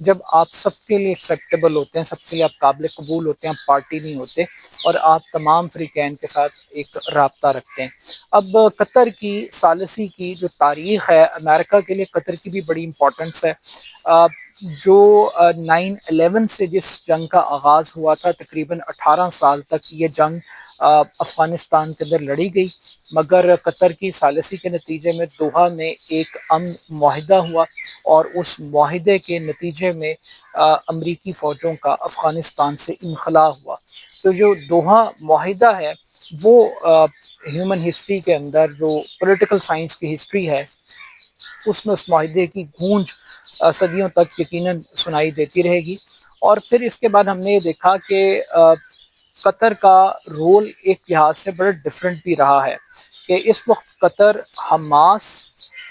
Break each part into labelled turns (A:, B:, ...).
A: جب آپ سب کے لیے ایکسیپٹیبل ہوتے ہیں، سب کے لیے آپ قابل قبول ہوتے ہیں، آپ پارٹی نہیں ہوتے اور آپ تمام فریقین کے ساتھ ایک رابطہ رکھتے ہیں۔ اب قطر کی ثالثی کی جو تاریخ ہے، امریکہ کے لیے قطر کی بھی بڑی امپورٹنس ہے۔ جو 9/11 سے جس جنگ کا آغاز ہوا تھا، تقریباً 18 سال تک یہ جنگ افغانستان کے اندر لڑی گئی، مگر قطر کی ثالثی کے نتیجے میں دوحہ میں ایک امن معاہدہ ہوا اور اس معاہدے کے نتیجے میں امریکی فوجوں کا افغانستان سے انخلاء ہوا۔ تو جو دوحہ معاہدہ ہے وہ ہیومن ہسٹری کے اندر، جو پولیٹیکل سائنس کی ہسٹری ہے، اس میں اس معاہدے کی گونج صدیوں تک یقیناً سنائی دیتی رہے گی۔ اور پھر اس کے بعد ہم نے یہ دیکھا کہ قطر کا رول ایک لحاظ سے بڑا ڈفرینٹ بھی رہا ہے کہ اس وقت قطر حماس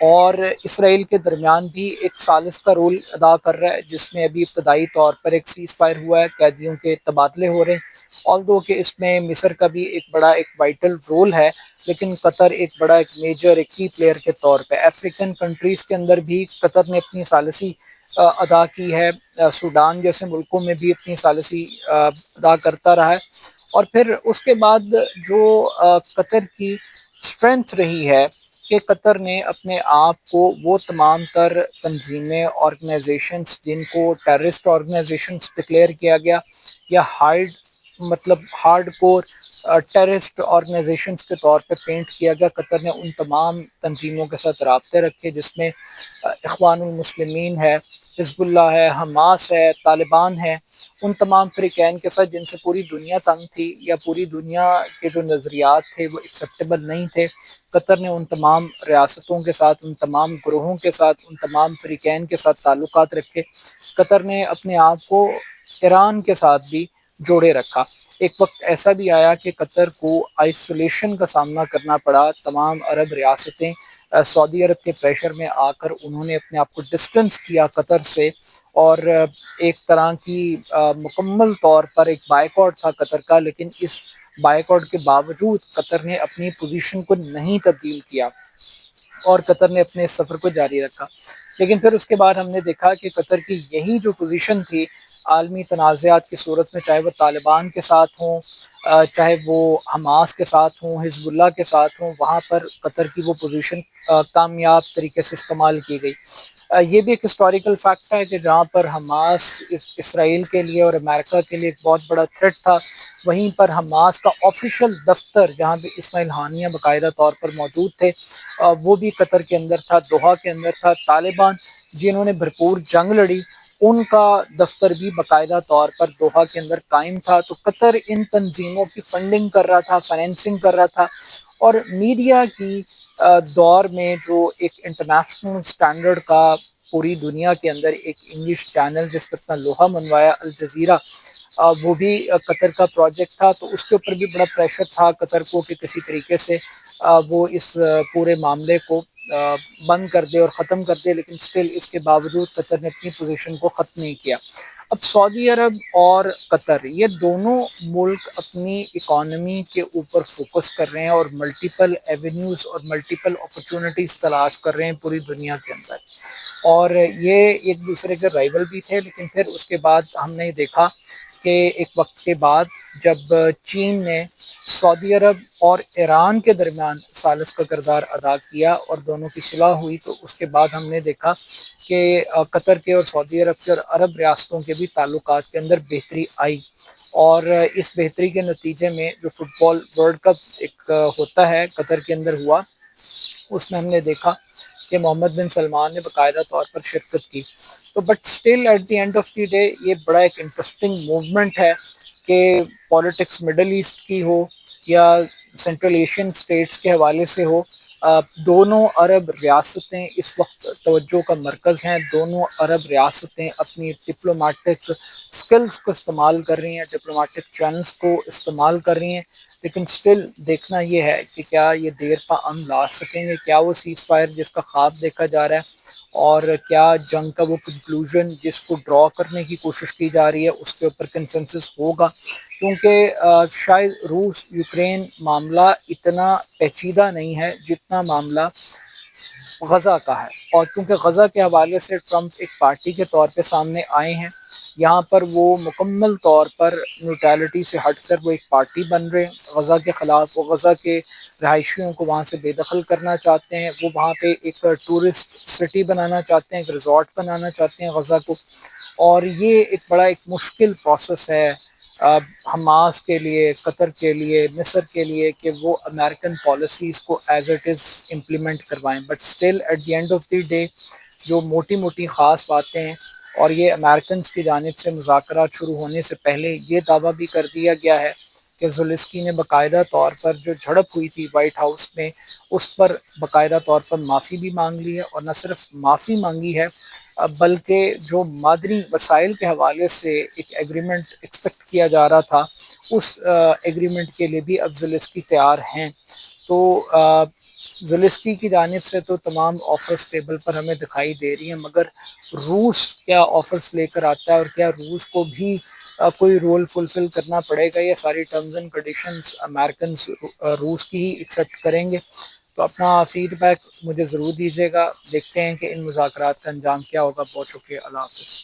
A: اور اسرائیل کے درمیان بھی ایک ثالث کا رول ادا کر رہا ہے، جس میں ابھی ابتدائی طور پر ایک سیز فائر ہوا ہے، قیدیوں کے تبادلے ہو رہے ہیں، آلدو کہ اس میں مصر کا بھی ایک بڑا ایک وائٹل رول ہے، لیکن قطر ایک بڑا ایک میجر ایک کی پلیئر کے طور پہ افریقن کنٹریز کے اندر بھی قطر نے اپنی ثالثی ادا کی ہے، سوڈان جیسے ملکوں میں بھی اپنی ثالثی ادا کرتا رہا ہے۔ اور پھر اس کے بعد جو قطر کی اسٹرینتھ رہی ہے کہ قطر نے اپنے آپ کو وہ تمام تر تنظیمیں، آرگنائزیشنز جن کو ٹیررسٹ آرگنائزیشنز ڈکلیئر کیا گیا یا ہارڈ کور ٹیررسٹ آرگنائزیشنز کے طور پہ پینٹ کیا گیا، قطر نے ان تمام تنظیموں کے ساتھ رابطے رکھے، جس میں اخوان المسلمین ہے، حزب اللہ ہے، حماس ہے، طالبان ہے، ان تمام فریقین کے ساتھ جن سے پوری دنیا تنگ تھی یا پوری دنیا کے جو نظریات تھے وہ ایکسیپٹیبل نہیں تھے۔ قطر نے ان تمام ریاستوں کے ساتھ، ان تمام گروہوں کے ساتھ، ان تمام فریقین کے ساتھ تعلقات رکھے۔ قطر نے اپنے آپ کو ایران کے ساتھ بھی جوڑے رکھا۔ ایک وقت ایسا بھی آیا کہ قطر کو آئسولیشن کا سامنا کرنا پڑا، تمام عرب ریاستیں سعودی عرب کے پریشر میں آ کر انہوں نے اپنے آپ کو ڈسٹنس کیا قطر سے، اور ایک طرح کی مکمل طور پر ایک بائیکاٹ تھا قطر کا، لیکن اس بائیکاٹ کے باوجود قطر نے اپنی پوزیشن کو نہیں تبدیل کیا اور قطر نے اپنے سفر کو جاری رکھا۔ لیکن پھر اس کے بعد ہم نے دیکھا کہ قطر کی یہی جو پوزیشن تھی عالمی تنازعات کی صورت میں، چاہے وہ طالبان کے ساتھ ہوں، چاہے وہ حماس کے ساتھ ہوں، حزب اللہ کے ساتھ ہوں، وہاں پر قطر کی وہ پوزیشن کامیاب طریقے سے استعمال کی گئی۔ یہ بھی ایک ہسٹوریکل فیکٹ ہے کہ جہاں پر حماس اسرائیل کے لیے اور امریکہ کے لیے ایک بہت بڑا تھریٹ تھا، وہیں پر حماس کا آفیشیل دفتر جہاں پہ اسماعیل ہانیہ باقاعدہ طور پر موجود تھے، وہ بھی قطر کے اندر تھا، دوحہ کے اندر تھا۔ طالبان جنہوں نے بھرپور جنگ لڑی، ان کا دفتر بھی باقاعدہ طور پر دوحہ کے اندر قائم تھا۔ تو قطر ان تنظیموں کی فنڈنگ کر رہا تھا، فائنینسنگ کر رہا تھا، اور میڈیا کی دور میں جو ایک انٹرنیشنل سٹینڈرڈ کا پوری دنیا کے اندر ایک انگلش چینل جس پر اپنا لوہا منوایا، الجزیرہ، وہ بھی قطر کا پروجیکٹ تھا، تو اس کے اوپر بھی بڑا پریشر تھا قطر کو کہ کسی طریقے سے وہ اس پورے معاملے کو بند کر دے اور ختم کر دے، لیکن سٹل اس کے باوجود قطر نے اپنی پوزیشن کو ختم نہیں کیا۔ اب سعودی عرب اور قطر یہ دونوں ملک اپنی اکانومی کے اوپر فوکس کر رہے ہیں اور ملٹیپل ایونیوز اور ملٹیپل اپرچونٹیز تلاش کر رہے ہیں پوری دنیا کے اندر، اور یہ ایک دوسرے کے رائیول بھی تھے۔ لیکن پھر اس کے بعد ہم نے دیکھا کہ ایک وقت کے بعد جب چین نے سعودی عرب اور ایران کے درمیان ثالث کا کردار ادا کیا اور دونوں کی صلح ہوئی، تو اس کے بعد ہم نے دیکھا کہ قطر کے اور سعودی عرب کے اور عرب ریاستوں کے بھی تعلقات کے اندر بہتری آئی، اور اس بہتری کے نتیجے میں جو فٹ بال ورلڈ کپ ایک ہوتا ہے قطر کے اندر ہوا، اس میں ہم نے دیکھا کہ محمد بن سلمان نے باقاعدہ طور پر شرکت کی۔ تو but still at the end of the day یہ بڑا ایک انٹرسٹنگ موومنٹ ہے کہ پالیٹکس مڈل ایسٹ کی ہو یا سینٹرل ایشین اسٹیٹس کے حوالے سے ہو، دونوں عرب ریاستیں اس وقت توجہ کا مرکز ہیں۔ دونوں عرب ریاستیں اپنی ڈپلومیٹک سکلز کو استعمال کر رہی ہیں، ڈپلومیٹک چینلز کو استعمال کر رہی ہیں، لیکن سٹل دیکھنا یہ ہے کہ کیا یہ دیر پا امن لا سکیں گے، کیا وہ سیز فائر جس کا خواب دیکھا جا رہا ہے اور کیا جنگ کا وہ کنکلوژن جس کو ڈرا کرنے کی کوشش کی جا رہی ہے اس کے اوپر کنسنسس ہوگا، کیونکہ شاید روس یوکرین معاملہ اتنا پیچیدہ نہیں ہے جتنا معاملہ غزہ کا ہے، اور کیونکہ غزہ کے حوالے سے ٹرمپ ایک پارٹی کے طور پہ سامنے آئے ہیں، یہاں پر وہ مکمل طور پر نیوٹرلٹی سے ہٹ کر وہ ایک پارٹی بن رہے ہیں غزہ کے خلاف، وہ غزہ کے رہائشیوں کو وہاں سے بے دخل کرنا چاہتے ہیں، وہ وہاں پہ ایک ٹورسٹ سٹی بنانا چاہتے ہیں، ایک ریزورٹ بنانا چاہتے ہیں غزہ کو، اور یہ ایک بڑا ایک مشکل پروسیس ہے حماس کے لیے، قطر کے لیے، مصر کے لیے، کہ وہ امریکن پالیسیز کو ایز اٹ از امپلیمنٹ کروائیں، but still at the end of the day جو موٹی موٹی خاص باتیں ہیں، اور یہ امریکنز کی جانب سے مذاکرات شروع ہونے سے پہلے یہ دعویٰ بھی کر دیا گیا ہے کہ زلیسکی نے باقاعدہ طور پر جو جھڑپ ہوئی تھی وائٹ ہاؤس میں اس پر باقاعدہ طور پر معافی بھی مانگ لی ہے، اور نہ صرف معافی مانگی ہے بلکہ جو مادری وسائل کے حوالے سے ایک ایگریمنٹ ایکسپیکٹ کیا جا رہا تھا اس ایگریمنٹ کے لیے بھی اب زلیسکی تیار ہیں۔ تو زلیسکی کی جانب سے تو تمام آفرز ٹیبل پر ہمیں دکھائی دے رہی ہیں، مگر روس کیا آفرز لے کر آتا ہے، اور کیا روس کو بھی کوئی رول فلفل کرنا پڑے گا، یا ساری ٹرمز اینڈ کنڈیشنز امریکنز روس کی ہی ایکسیپٹ کریں گے؟ تو اپنا فیڈ بیک مجھے ضرور دیجیے گا، دیکھتے ہیں کہ ان مذاکرات کا انجام کیا ہوگا۔ بہت شکریہ، اللہ حافظ۔